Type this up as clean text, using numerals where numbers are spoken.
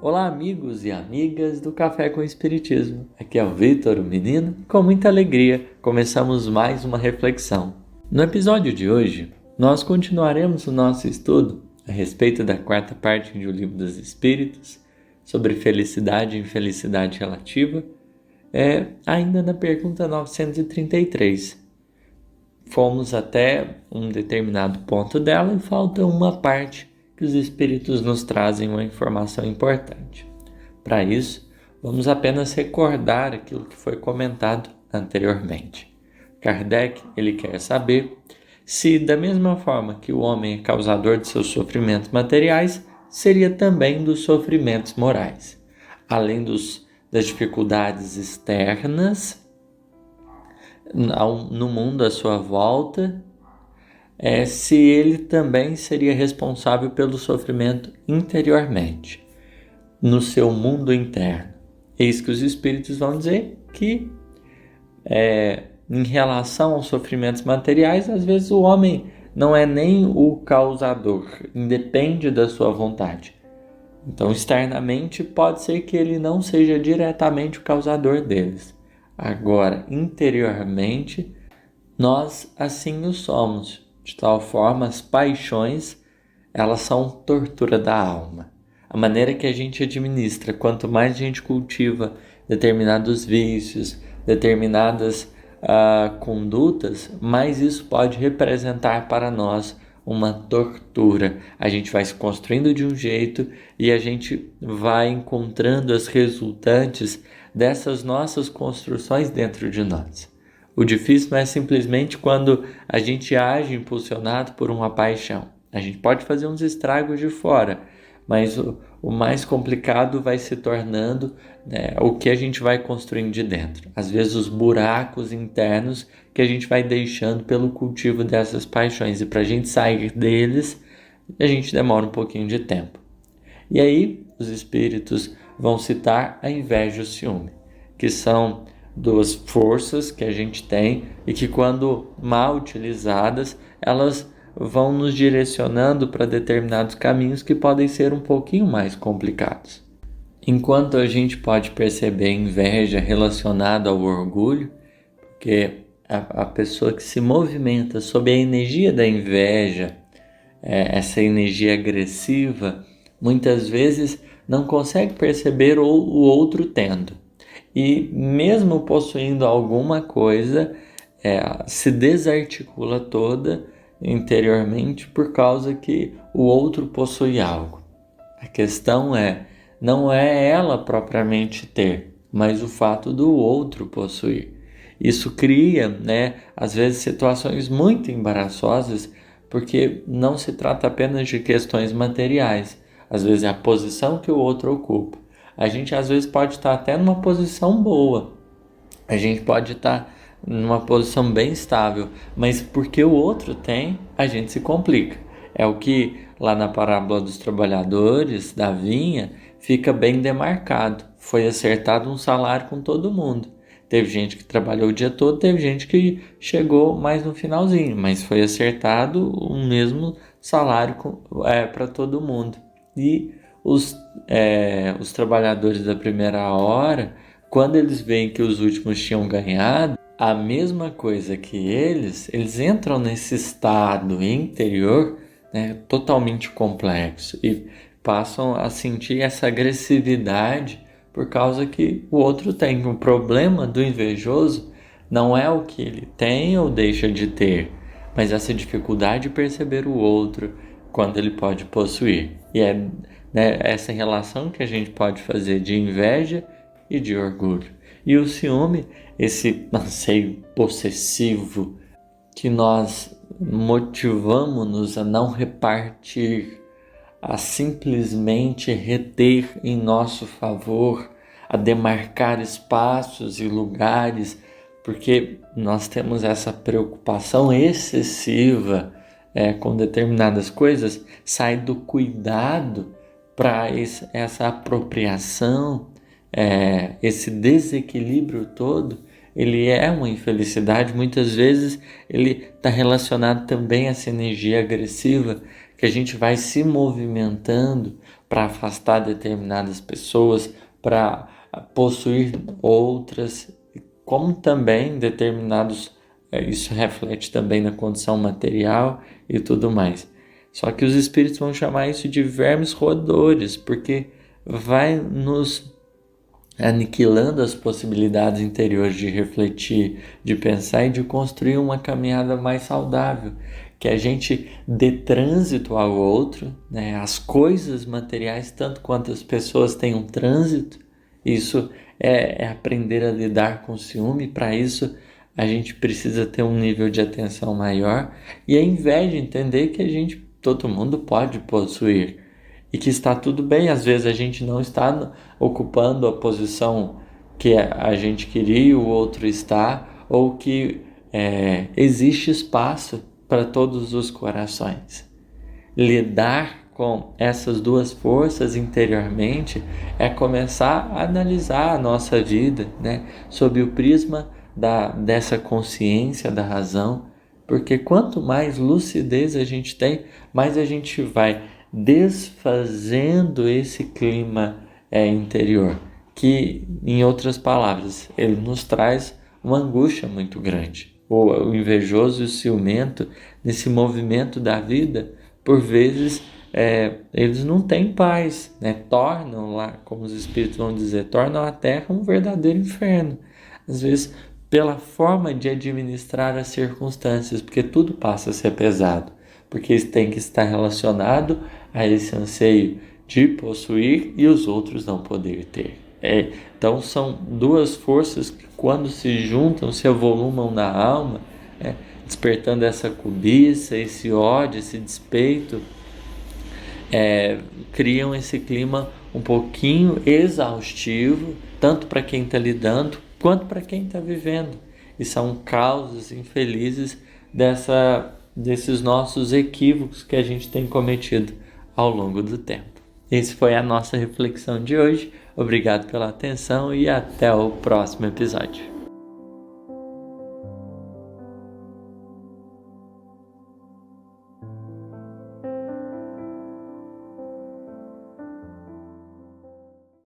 Olá, amigos e amigas do Café com Espiritismo. Aqui é o Vitor, o menino. Com muita alegria, começamos mais uma reflexão. No episódio de hoje, nós continuaremos o nosso estudo a respeito da quarta parte do Livro dos Espíritos, sobre felicidade e infelicidade relativa, ainda na pergunta 933. Fomos até um determinado ponto dela e falta uma parte que os Espíritos nos trazem uma informação importante. Para isso, vamos apenas recordar aquilo que foi comentado anteriormente. Kardec, ele quer saber se, da mesma forma que o homem é causador de seus sofrimentos materiais, seria também dos sofrimentos morais. Além das dificuldades externas no mundo à sua volta, se ele também seria responsável pelo sofrimento interiormente, no seu mundo interno. Eis que os Espíritos vão dizer que, em relação aos sofrimentos materiais, às vezes o homem não é nem o causador, independe da sua vontade. Então, externamente, pode ser que ele não seja diretamente o causador deles. Agora, interiormente, nós assim o somos. De tal forma, as paixões, elas são tortura da alma. A maneira que a gente administra, quanto mais a gente cultiva determinados vícios, determinadas condutas, mais isso pode representar para nós uma tortura. A gente vai se construindo de um jeito e a gente vai encontrando as resultantes dessas nossas construções dentro de nós. O difícil não é simplesmente quando a gente age impulsionado por uma paixão. A gente pode fazer uns estragos de fora, mas o mais complicado vai se tornando o que a gente vai construindo de dentro. Às vezes os buracos internos que a gente vai deixando pelo cultivo dessas paixões. E para a gente sair deles, a gente demora um pouquinho de tempo. E aí os Espíritos vão citar a inveja e o ciúme, que são duas forças que a gente tem e que, quando mal utilizadas, elas vão nos direcionando para determinados caminhos que podem ser um pouquinho mais complicados. Enquanto a gente pode perceber a inveja relacionada ao orgulho, porque a pessoa que se movimenta sob a energia da inveja, essa energia agressiva, muitas vezes não consegue perceber o outro tendo. E mesmo possuindo alguma coisa, se desarticula toda interiormente por causa que o outro possui algo. A questão não é ela propriamente ter, mas o fato do outro possuir. Isso cria, às vezes, situações muito embaraçosas, porque não se trata apenas de questões materiais. Às vezes é a posição que o outro ocupa. A gente às vezes pode estar até numa posição boa, a gente pode estar numa posição bem estável, mas porque o outro tem, a gente se complica. É o que lá na parábola dos trabalhadores da vinha fica bem demarcado. Foi acertado um salário com todo mundo. Teve gente que trabalhou o dia todo, teve gente que chegou mais no finalzinho, mas foi acertado o mesmo salário para todo mundo. E os trabalhadores da primeira hora, quando eles veem que os últimos tinham ganhado a mesma coisa que eles entram nesse estado interior, totalmente complexo, e passam a sentir essa agressividade por causa que o outro tem. O problema do invejoso não é o que ele tem ou deixa de ter, mas essa dificuldade de perceber o outro quando ele pode possuir. E essa relação que a gente pode fazer de inveja e de orgulho. E o ciúme, esse anseio possessivo que nós motivamos-nos a não repartir, a simplesmente reter em nosso favor, a demarcar espaços e lugares, porque nós temos essa preocupação excessiva com determinadas coisas, sai do cuidado para essa apropriação, esse desequilíbrio todo. Ele é uma infelicidade. Muitas vezes ele está relacionado também a essa energia agressiva que a gente vai se movimentando para afastar determinadas pessoas, para possuir outras, como também determinados, isso reflete também na condição material e tudo mais. Só que os espíritos vão chamar isso de vermes roedores, porque vai nos aniquilando as possibilidades interiores de refletir, de pensar e de construir uma caminhada mais saudável, que a gente dê trânsito ao outro, né? As coisas materiais, tanto quanto as pessoas têm um trânsito. Isso é aprender a lidar com o ciúme. Para isso a gente precisa ter um nível de atenção maior, e ao invés de entender que todo mundo pode possuir e que está tudo bem, às vezes a gente não está ocupando a posição que a gente queria, o outro está, ou que existe espaço para todos os corações. Lidar com essas duas forças interiormente é começar a analisar a nossa vida, né, sob o prisma dessa consciência da razão, porque quanto mais lucidez a gente tem, mais a gente vai desfazendo esse clima interior, que, em outras palavras, ele nos traz uma angústia muito grande. O invejoso e o ciumento, nesse movimento da vida, por vezes eles não têm paz, né? Tornam lá, como os espíritos vão dizer, tornam a terra um verdadeiro inferno. Às vezes, pela forma de administrar as circunstâncias, porque tudo passa a ser pesado, porque isso tem que estar relacionado a esse anseio de possuir e os outros não poder ter. Então são duas forças que, quando se juntam, se avolumam na alma, despertando essa cobiça, esse ódio, esse despeito, criam esse clima um pouquinho exaustivo, tanto para quem está lidando quanto para quem está vivendo. E são causas infelizes desses nossos equívocos que a gente tem cometido ao longo do tempo. Essa foi a nossa reflexão de hoje. Obrigado pela atenção e até o próximo episódio.